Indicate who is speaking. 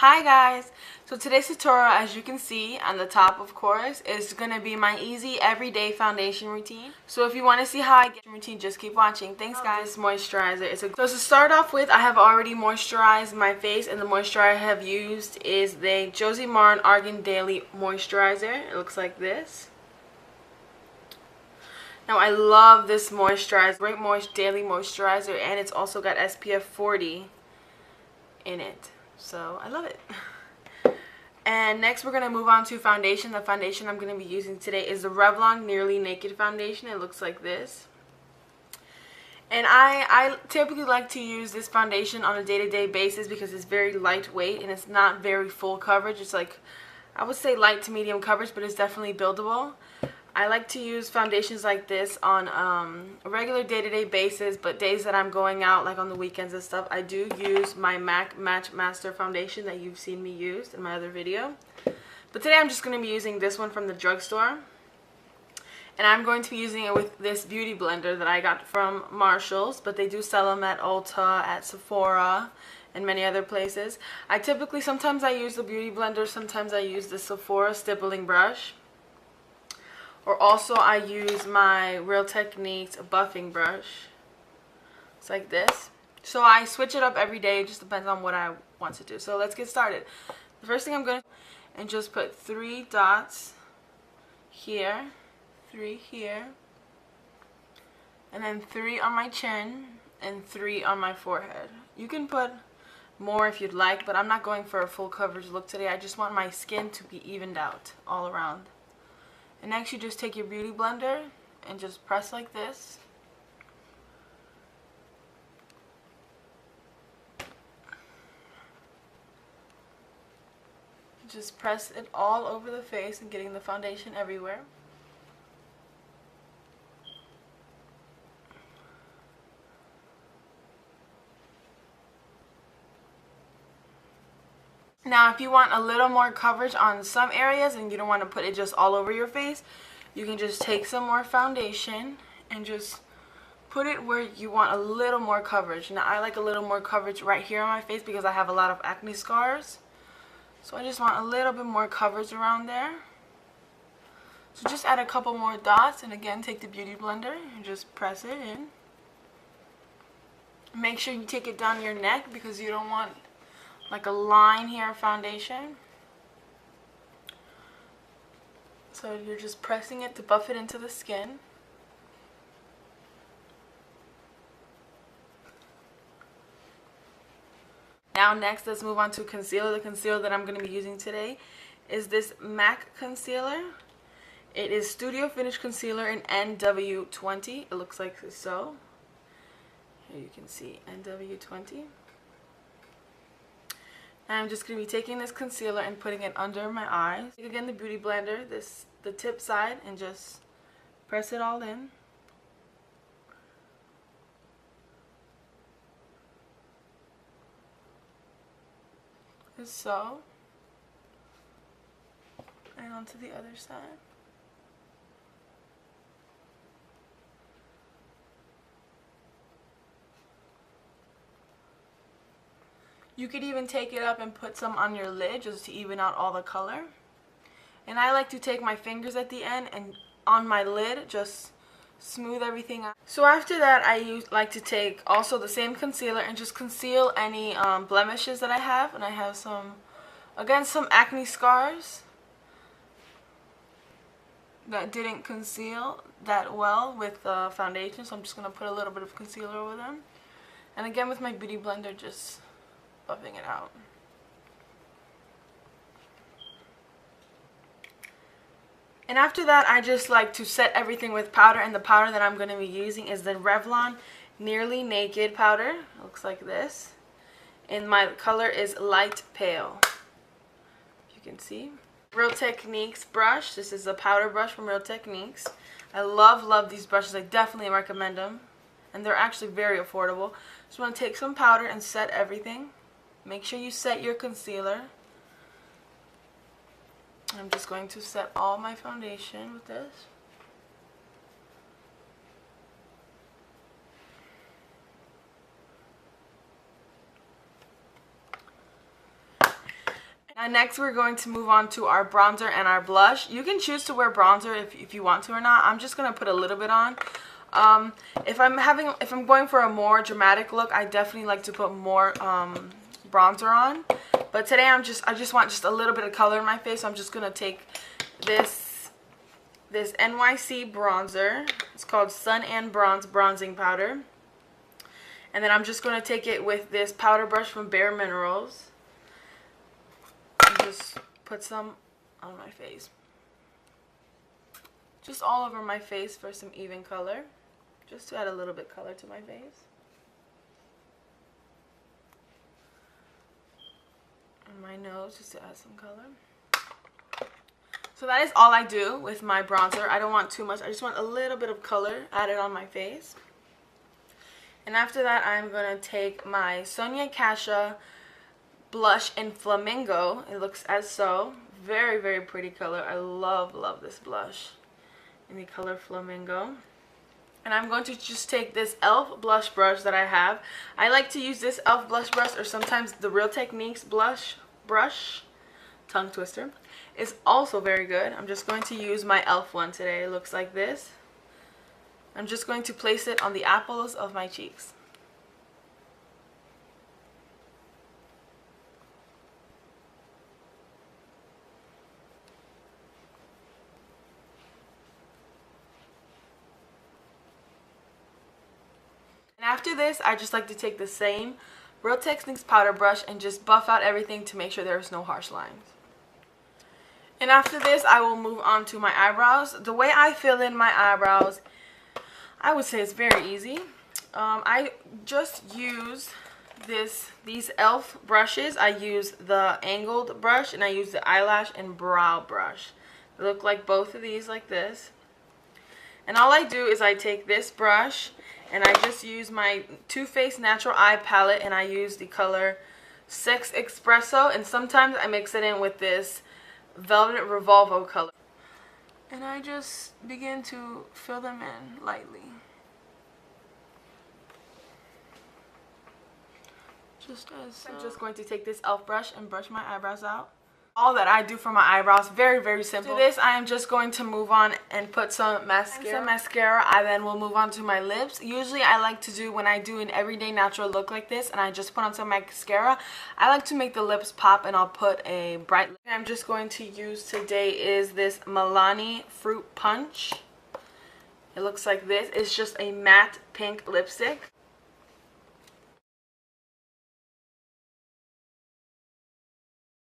Speaker 1: Hi guys! So today's tutorial, as you can see on the top of course, is going to be my easy everyday foundation routine. So if you want to see how I get routine, just keep watching. Thanks guys. Moisturizer. So to start off with, I have already moisturized my face, and the moisturizer I have used is the JOSIE MARAN Argan Daily Moisturizer. It looks like this. Now I love this moisturizer, great daily moisturizer, and it's also got SPF 40 in it. So I love it. And next we're going to move on to foundation. The foundation I'm going to be using today is the Revlon Nearly Naked Foundation. It looks like this. And I typically like to use this foundation on a day-to-day basis because it's very lightweight and it's not very full coverage. It's like, I would say light to medium coverage, but it's definitely buildable. I like to use foundations like this on a regular day-to-day basis, but days that I'm going out, like on the weekends and stuff, I do use my MAC Match Master foundation that you've seen me use in my other video. But today I'm just going to be using this one from the drugstore. And I'm going to be using it with this beauty blender that I got from Marshall's, but they do sell them at Ulta, at Sephora, and many other places. Sometimes I use the beauty blender, sometimes I use the Sephora stippling brush. Or also I use my Real Techniques buffing brush. It's like this. So I switch it up every day. It just depends on what I want to do. So let's get started. The first thing I'm going to do and just put 3 dots here, 3 here, and then 3 on my chin and 3 on my forehead. You can put more if you'd like, but I'm not going for a full coverage look today. I just want my skin to be evened out all around. And next you just take your beauty blender and just press like this. Just press it all over the face and getting the foundation everywhere. Now if you want a little more coverage on some areas and you don't want to put it just all over your face, you can just take some more foundation and just put it where you want a little more coverage. Now I like a little more coverage right here on my face because I have a lot of acne scars. So I just want a little bit more coverage around there. So just add a couple more dots, and again take the beauty blender and just press it in. Make sure you take it down your neck because you don't want like a line here of foundation. So you're just pressing it to buff it into the skin. Now next let's move on to concealer. The concealer that I'm going to be using today is this MAC concealer. It is Studio Finish Concealer in NW20. It looks like so. Here you can see NW20. And I'm just going to be taking this concealer and putting it under my eyes. Take again the beauty blender, the tip side, and just press it all in. As so. And onto the other side. You could even take it up and put some on your lid just to even out all the color. And I like to take my fingers at the end and on my lid just smooth everything out. So after that I like to take also the same concealer and just conceal any blemishes that I have. And I have some acne scars that didn't conceal that well with foundation. So I'm just going to put a little bit of concealer over them. And again with my beauty blender just buffing it out. And after that I just like to set everything with powder, and the powder that I'm going to be using is the Revlon Nearly Naked powder. It looks like this, and my color is light pale, you can see. Real Techniques brush. This is a powder brush from Real Techniques. I love these brushes. I definitely recommend them, and they're actually very affordable. Just want to take some powder and set everything. Make sure you set your concealer. I'm just going to set all my foundation with this. And next we're going to move on to our bronzer and our blush. You can choose to wear bronzer if you want to or not. I'm just going to put a little bit on. If I'm going for a more dramatic look, I definitely like to put more bronzer on. But today I just want just a little bit of color in my face, so I'm just going to take this NYC bronzer. It's called Sun and Bronze Bronzing Powder. And then I'm just going to take it with this powder brush from Bare Minerals. And just put some on my face. Just all over my face for some even color. Just to add a little bit color to my face. And my nose, just to add some color. So that is all I do with my bronzer. I don't want too much. I just want a little bit of color added on my face. And after that, I'm going to take my Sonia KASHUK blush in Flamingo. It looks as so. Very, very pretty color. I love this blush in the color Flamingo. And I'm going to just take this e.l.f. blush brush that I have. I like to use this e.l.f. blush brush, or sometimes the Real Techniques blush brush. Tongue twister. Is also very good. I'm just going to use my e.l.f. one today. It looks like this. I'm just going to place it on the apples of my cheeks. And after this, I just like to take the same Real Techniques powder brush and just buff out everything to make sure there's no harsh lines. And after this, I will move on to my eyebrows. The way I fill in my eyebrows, I would say it's very easy. I just use these e.l.f. brushes. I use the angled brush and I use the eyelash and brow brush. They look like both of these like this. And all I do is I take this brush and I just use my Too Faced Natural Eye Palette, and I use the color Sex Espresso, and sometimes I mix it in with this Velvet Revolvo color. And I just begin to fill them in lightly. Just as so. I'm just going to take this e.l.f. brush and brush my eyebrows out. All that I do for my eyebrows, very, very simple. To this, I am just going to move on and put some mascara. I then will move on to my lips. Usually, I like to do, when I do an everyday natural look like this, and I just put on some mascara, I like to make the lips pop, and I'll put a bright lip. I'm just going to use today is this MILANI Fruit Punch. It looks like this. It's just a matte pink lipstick.